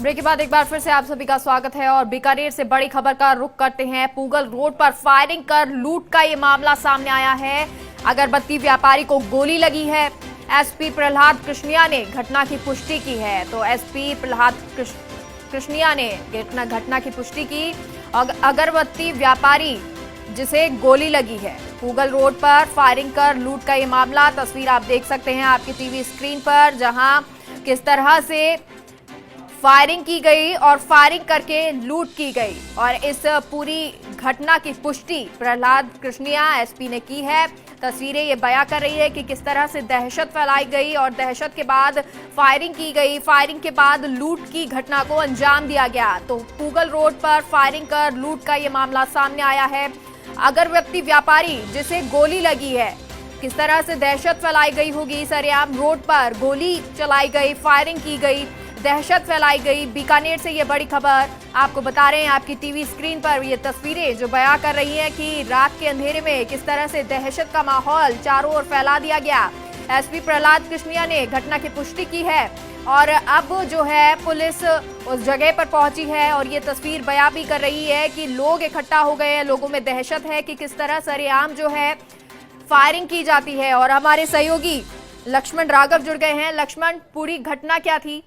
Break के बाद एक बार फिर से आप सभी का स्वागत है और बीकानेर से बड़ी खबर का रुख करते हैं। पूगल रोड पर फायरिंग कर लूट का ये मामला सामने आया है। अगरबत्ती व्यापारी को गोली लगी है। एसपी प्रहलाद कृष्णिया ने घटना की पुष्टि की है। तो एसपी प्रहलाद कृष्णिया ने घटना की पुष्टि की। अगरबत्ती व्यापारी जिसे गोली लगी है, पूगल रोड पर फायरिंग कर लूट का ये मामला। तस्वीर आप देख सकते हैं आपकी टीवी स्क्रीन पर, जहां किस तरह से फायरिंग की गई और फायरिंग करके लूट की गई। और इस पूरी घटना की पुष्टि प्रहलाद कृष्णिया एसपी ने की है। तस्वीरें ये बयां कर रही है कि किस तरह से दहशत फैलाई गई और दहशत के बाद फायरिंग की गई। फायरिंग के बाद लूट की घटना को अंजाम दिया गया। तो पूगल रोड पर फायरिंग कर लूट का ये मामला सामने आया है। अगरबत्ती व्यापारी जिसे गोली लगी है, किस तरह से दहशत फैलाई गई होगी। सरेआम रोड पर गोली चलाई गई, फायरिंग की गई, दहशत फैलाई गई। बीकानेर से ये बड़ी खबर आपको बता रहे हैं आपकी टीवी स्क्रीन पर। ये तस्वीरें जो बयां कर रही हैं कि रात के अंधेरे में किस तरह से दहशत का माहौल चारों ओर फैला दिया गया। एसपी प्रहलाद कृष्णिया ने घटना की पुष्टि की है और अब जो है पुलिस उस जगह पर पहुंची है और ये तस्वीर बयां भी कर रही है कि लोग इकट्ठा हो गए हैं। लोगों में दहशत है कि किस तरह सरेआम जो है फायरिंग की जाती है। और हमारे सहयोगी लक्ष्मण राघव जुड़ गए हैं। लक्ष्मण, पूरी घटना क्या थी?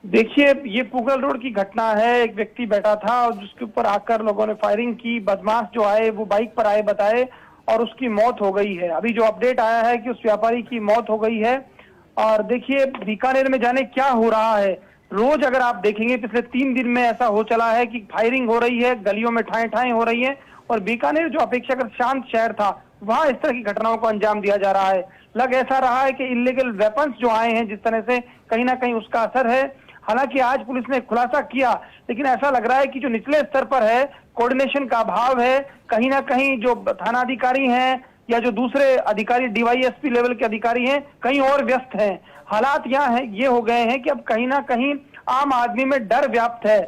देखिए, ये पूगल रोड की घटना है। एक व्यक्ति बैठा था और जिसके ऊपर आकर लोगों ने फायरिंग की। बदमाश जो आए वो बाइक पर आए बताए और उसकी मौत हो गई है। अभी जो अपडेट आया है कि उस व्यापारी की मौत हो गई है। और देखिए, बीकानेर में जाने क्या हो रहा है। रोज अगर आप देखेंगे पिछले 3 दिन में ऐसा हो चला है कि फायरिंग हो रही है, गलियों में ठाएं ठाएं हो रही है। और बीकानेर जो अपेक्षाकृत शांत शहर था, वहां इस तरह की घटनाओं को अंजाम दिया जा रहा है। लग ऐसा रहा है कि इलीगल वेपन्स जो आए हैं जिस तरह से, कहीं ना कहीं उसका असर है। हालांकि आज पुलिस ने खुलासा किया, लेकिन ऐसा लग रहा है कि जो निचले स्तर पर है कोऑर्डिनेशन का अभाव है। कहीं ना कहीं जो थानाधिकारी हैं या जो दूसरे अधिकारी डीवाईएसपी लेवल के अधिकारी हैं, कहीं और व्यस्त हैं। हालात यहाँ है ये हो गए हैं कि अब कहीं ना कहीं आम आदमी में डर व्याप्त है।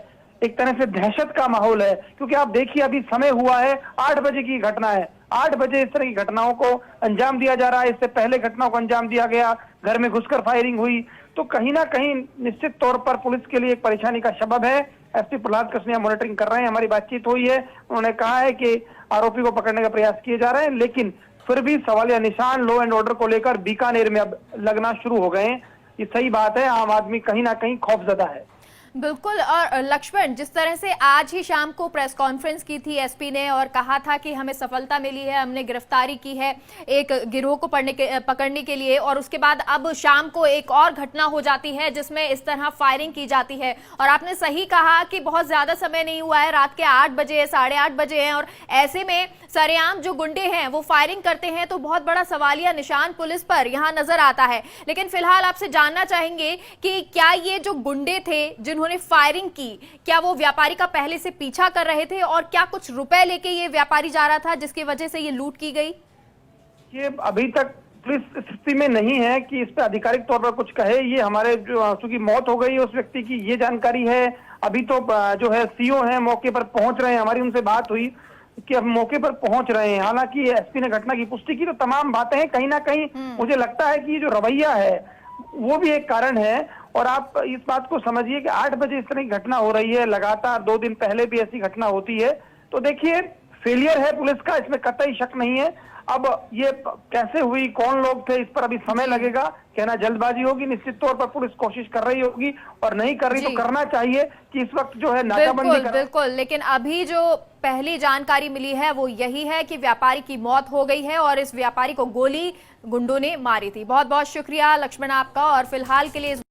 एक तरह से दहशत का माहौल है, क्योंकि आप देखिए अभी समय हुआ है 8 बजे की घटना है। 8 बजे इस तरह की घटनाओं को अंजाम दिया जा रहा है। इससे पहले घटनाओं को अंजाम दिया गया, घर में घुसकर फायरिंग हुई। तो कहीं ना कहीं निश्चित तौर पर पुलिस के लिए एक परेशानी का सबब है। एसपी प्रहलाद कृष्णिया मॉनिटरिंग कर रहे हैं। हमारी बातचीत हुई है, उन्होंने कहा है कि आरोपी को पकड़ने का प्रयास किए जा रहे हैं, लेकिन फिर भी सवालिया निशान लॉ एंड ऑर्डर को लेकर बीकानेर में अब लगना शुरू हो गए हैं। ये सही बात है, आम आदमी कहीं ना कहीं खौफजदा है। बिल्कुल। और लक्ष्मण, जिस तरह से आज ही शाम को प्रेस कॉन्फ्रेंस की थी एसपी ने और कहा था कि हमें सफलता मिली है, हमने गिरफ्तारी की है एक गिरोह को पकड़ने के लिए, और उसके बाद अब शाम को एक और घटना हो जाती है जिसमें इस तरह फायरिंग की जाती है। और आपने सही कहा कि बहुत ज्यादा समय नहीं हुआ है, रात के 8 बजे 8:30 बजे हैं और ऐसे में सरेआम जो गुंडे हैं वो फायरिंग करते हैं, तो बहुत बड़ा सवालिया निशान पुलिस पर यहां नजर आता है। लेकिन फिलहाल आपसे जानना चाहेंगे कि क्या ये जो गुंडे थे जिन्होंने फायरिंग की, क्या वो व्यापारी का पहले से पीछा कर रहे थे और क्या कुछ रुपए लेके ये व्यापारी जा रहा था जिसकी वजह से ये लूट की गई? ये अभी तक पुलिस स्थिति में नहीं है कि इस पे आधिकारिक तौर पर कुछ कहे। ये हमारे जो चूंकि मौत हो गई है उस व्यक्ति की, ये जानकारी है। अभी तो जो है सीओ है मौके पर पहुंच रहे हैं। हमारी उनसे बात हुई कि अब मौके पर पहुंच रहे हैं। हालांकि एसपी ने घटना की पुष्टि की, तो तमाम बातें हैं। कहीं ना कहीं मुझे लगता है कि ये जो रवैया है वो भी एक कारण है। और आप इस बात को समझिए कि 8 बजे इस तरह की घटना हो रही है, लगातार 2 दिन पहले भी ऐसी घटना होती है। तो देखिए, फेलियर है पुलिस का, इसमें कतई शक नहीं है। अब ये कैसे हुई, कौन लोग थे, इस पर अभी समय लगेगा। कहना जल्दबाजी होगी। निश्चित तौर पर पुलिस कोशिश कर रही होगी और नहीं कर रही तो करना चाहिए कि इस वक्त जो है नाकाबंदी बिल्कुल। लेकिन अभी जो पहली जानकारी मिली है वो यही है कि व्यापारी की मौत हो गई है और इस व्यापारी को गोली गुंडों ने मारी थी। बहुत बहुत शुक्रिया लक्ष्मण आपका। और फिलहाल के लिए